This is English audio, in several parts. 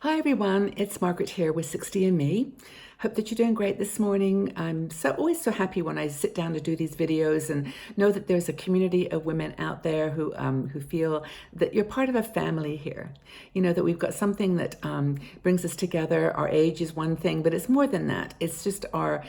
Hi everyone, it's Margaret here with 60 and Me. Hope that you're doing great this morning. I'm always so happy when I sit down to do these videos and know that there's a community of women out there who feel that you're part of a family here. You know, that we've got something that brings us together. Our age is one thing, but it's more than that. It's just our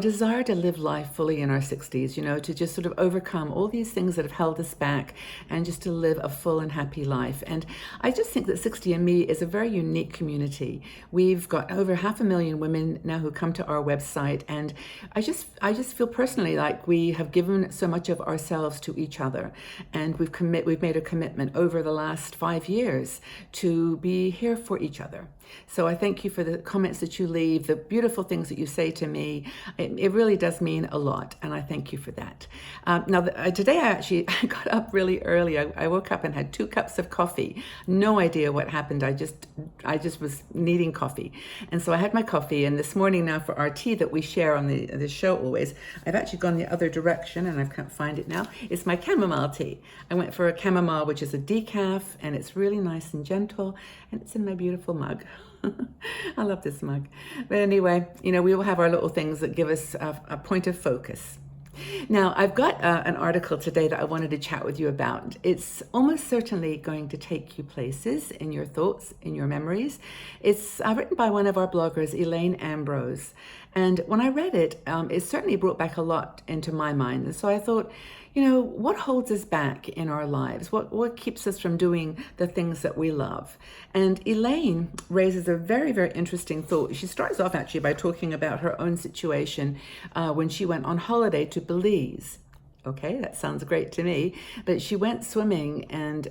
desire to live life fully in our 60s, you know, to just sort of overcome all these things that have held us back and just to live a full and happy life. And I just think that 60 and Me is a very unique community. We've got over 500,000 women now who come to our website, and I just feel personally like we have given so much of ourselves to each other, and we've made a commitment over the last 5 years to be here for each other. So I thank you for the comments that you leave, the beautiful things that you say to me. It really does mean a lot, and I thank you for that. Today I got up really early. I woke up and had 2 cups of coffee. No idea what happened. I just was needing coffee, and so I had my coffee. And this morning, now for our tea that we share on the show always, I've actually gone the other direction, and I can't find it now. It's my chamomile tea. I went for a chamomile, which is a decaf, and it's really nice and gentle, and it's in my beautiful mug. I love this mug. But anyway, you know, we all have our little things that give us a point of focus. Now, I've got an article today that I wanted to chat with you about. It's almost certainly going to take you places in your thoughts, in your memories. It's written by one of our bloggers, Elaine Ambrose. And when I read it, it certainly brought back a lot into my mind. And so I thought, you know, what holds us back in our lives? What keeps us from doing the things that we love? And Elaine raises a very, very interesting thought. She starts off actually by talking about her own situation when she went on holiday to Belize. Okay, that sounds great to me. But she went swimming and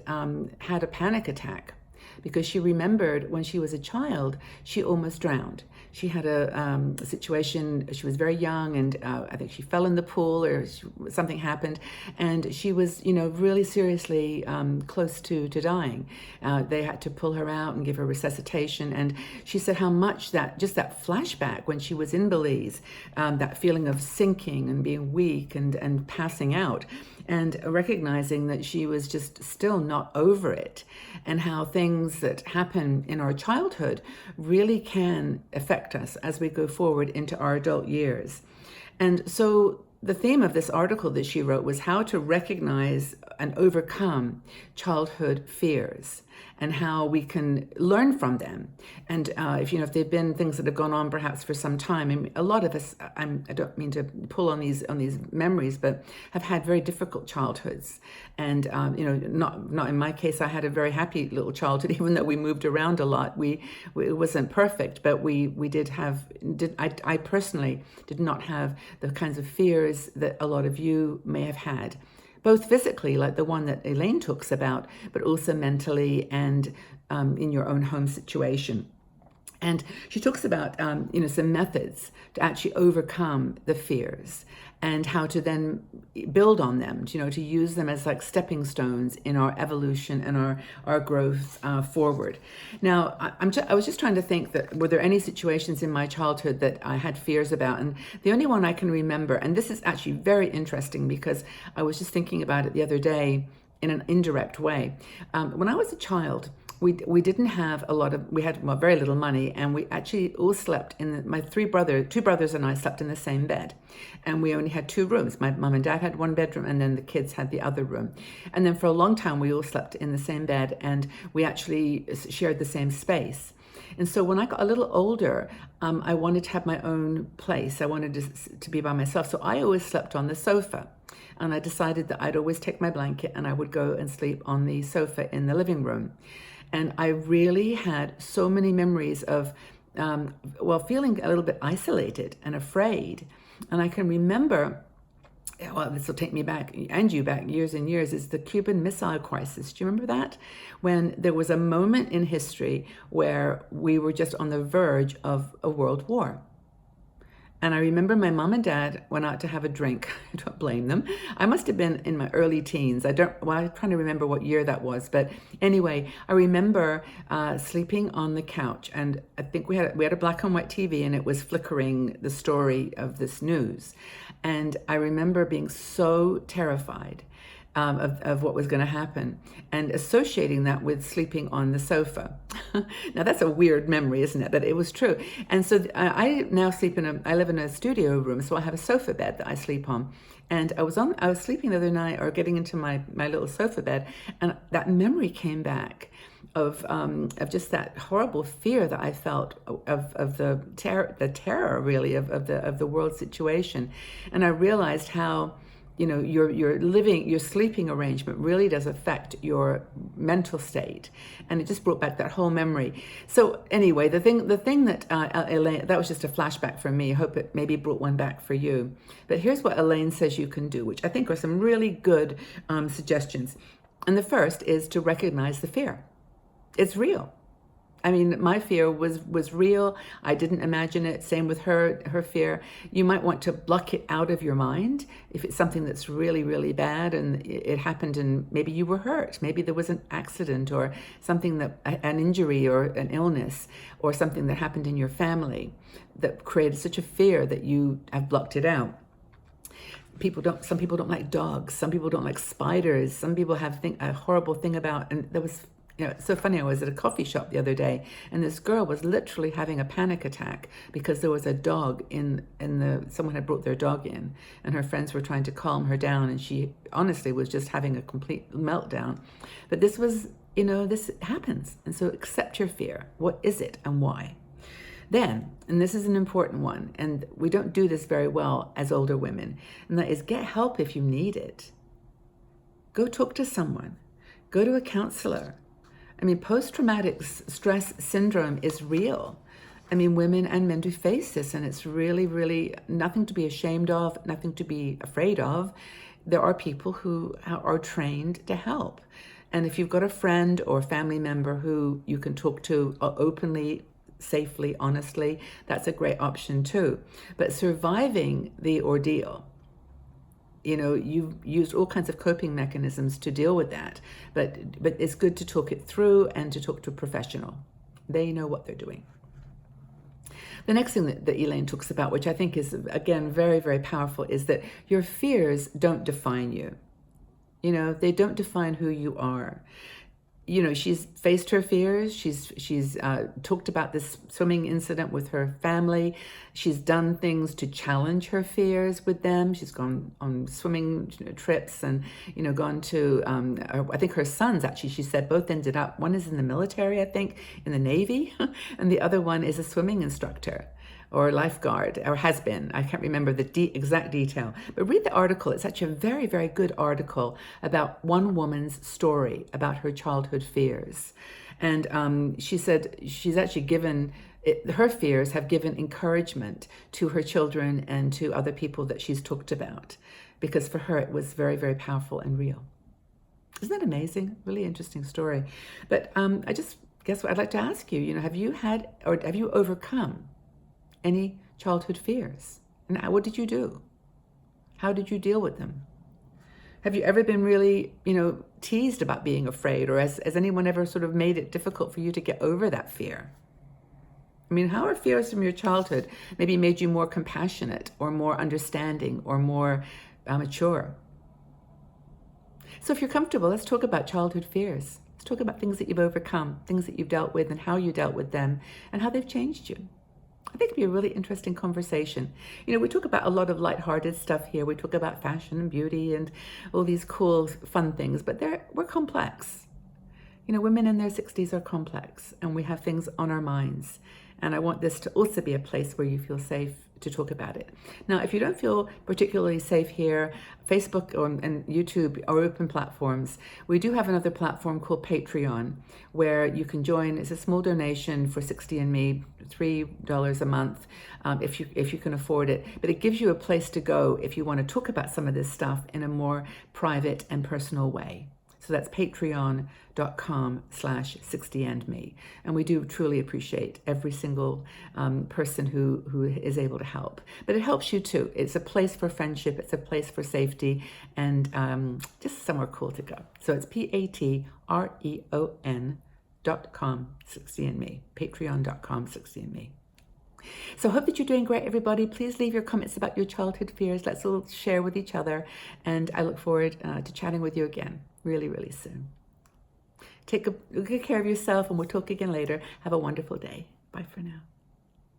had a panic attack because she remembered when she was a child, she almost drowned. She had a situation, she was very young, and I think she fell in the pool or something happened, and she was, you know, really seriously close to dying. They had to pull her out and give her resuscitation, and she said how much that flashback when she was in Belize, that feeling of sinking and being weak and passing out, and recognizing that she was just still not over it, and how things that happen in our childhood really can affect us as we go forward into our adult years. And so the theme of this article that she wrote was how to recognize and overcome childhood fears and how we can learn from them. And if they've been things that have gone on perhaps for some time, and a lot of us, I don't mean to pull on these memories, but have had very difficult childhoods. And not in my case, I had a very happy little childhood, even though we moved around a lot. It wasn't perfect, but I personally did not have the kinds of fears that a lot of you may have had, both physically, like the one that Elaine talks about, but also mentally and in your own home situation. And she talks about, some methods to actually overcome the fears and how to then build on them, to use them as like stepping stones in our evolution and our growth forward. Now, I was just trying to think that were there any situations in my childhood that I had fears about? And the only one I can remember, and this is actually very interesting because I was just thinking about it the other day in an indirect way. When I was a child, we didn't have we had very little money, and we actually all slept two brothers and I slept in the same bed, and we only had 2 rooms. My mom and dad had 1 bedroom, and then the kids had the other room. And then for a long time, we all slept in the same bed, and we actually shared the same space. And so when I got a little older, I wanted to have my own place. I wanted to be by myself. So I always slept on the sofa. And I decided that I'd always take my blanket and I would go and sleep on the sofa in the living room. And I really had so many memories of, feeling a little bit isolated and afraid. And I can remember, this will take me back, and you back years and years, is the Cuban Missile Crisis. Do you remember that? When there was a moment in history where we were just on the verge of a world war. And I remember my mom and dad went out to have a drink. I don't blame them. I must have been in my early teens. I'm trying to remember what year that was. But anyway, I remember sleeping on the couch. And I think we had a black and white TV, and it was flickering the story of this news. And I remember being so terrified of what was going to happen and associating that with sleeping on the sofa. Now that's a weird memory, isn't it? But it was true. And so I now sleep I live in a studio room, so I have a sofa bed that I sleep on. And I was sleeping the other night, or getting into my little sofa bed, and that memory came back of just that horrible fear that I felt of the terror really of the world situation. And I realized how, your sleeping arrangement really does affect your mental state, and it just brought back that whole memory. So anyway, the thing that Elaine, that was just a flashback for me. I hope it maybe brought one back for you. But here's what Elaine says you can do, which I think are some really good suggestions. And the first is to recognize the fear. It's real. I mean, my fear was real. I didn't imagine it. Same with her fear. You might want to block it out of your mind if it's something that's really, really bad and it happened and maybe you were hurt. Maybe there was an accident or something an injury or an illness or something that happened in your family that created such a fear that you have blocked it out. Some people don't like dogs. Some people don't like spiders. Some people have a horrible thing about, and there was, it's so funny. I was at a coffee shop the other day, and this girl was literally having a panic attack because there was a dog someone had brought their dog in, and her friends were trying to calm her down, and she honestly was just having a complete meltdown. But this was, this happens, and so accept your fear. What is it and why? Then, and this is an important one, and we don't do this very well as older women, and that is get help if you need it. Go talk to someone. Go to a counselor. I mean, post-traumatic stress syndrome is real. I mean, women and men do face this, and it's really, really nothing to be ashamed of, nothing to be afraid of. There are people who are trained to help. And if you've got a friend or family member who you can talk to openly, safely, honestly, that's a great option too. But surviving the ordeal, you've used all kinds of coping mechanisms to deal with that, but it's good to talk it through and to talk to a professional. They know what they're doing. The next thing that Elaine talks about, which I think is, again, very, very powerful, is that your fears don't define you. They don't define who you are. She's faced her fears. She's talked about this swimming incident with her family. She's done things to challenge her fears with them. She's gone on swimming trips and, gone to, I think her sons, actually, she said, both ended up, one is in the military, I think, in the Navy, and the other one is a swimming instructor or lifeguard, or has been. I can't remember the exact detail. But read the article. It's actually a very, very good article about one woman's story about her childhood fears. And she said she's actually her fears have given encouragement to her children and to other people that she's talked about, because for her it was very, very powerful and real. Isn't that amazing? Really interesting story. But guess what I'd like to ask you, have you overcome any childhood fears? And what did you do? How did you deal with them? Have you ever been really, teased about being afraid, or has anyone ever sort of made it difficult for you to get over that fear? I mean, how are fears from your childhood maybe made you more compassionate or more understanding or more mature? So if you're comfortable, let's talk about childhood fears. Let's talk about things that you've overcome, things that you've dealt with and how you dealt with them and how they've changed you. I think it'd be a really interesting conversation. We talk about a lot of lighthearted stuff here. We talk about fashion and beauty and all these cool, fun things, but we're complex. Women in their 60s are complex, and we have things on our minds. And I want this to also be a place where you feel safe to talk about it. Now, if you don't feel particularly safe here, Facebook and YouTube are open platforms. We do have another platform called Patreon, where you can join. It's a small donation for 60andMe, $3 a month, if you can afford it. But it gives you a place to go if you want to talk about some of this stuff in a more private and personal way. So that's patreon.com/60andme. And we do truly appreciate every single person who is able to help. But it helps you too. It's a place for friendship. It's a place for safety, and just somewhere cool to go. So it's patreon.com/60andme, patreon.com/60andme. So I hope that you're doing great, everybody. Please leave your comments about your childhood fears. Let's all share with each other. And I look forward to chatting with you again really, really soon. Take good care of yourself, and we'll talk again later. Have a wonderful day. Bye for now.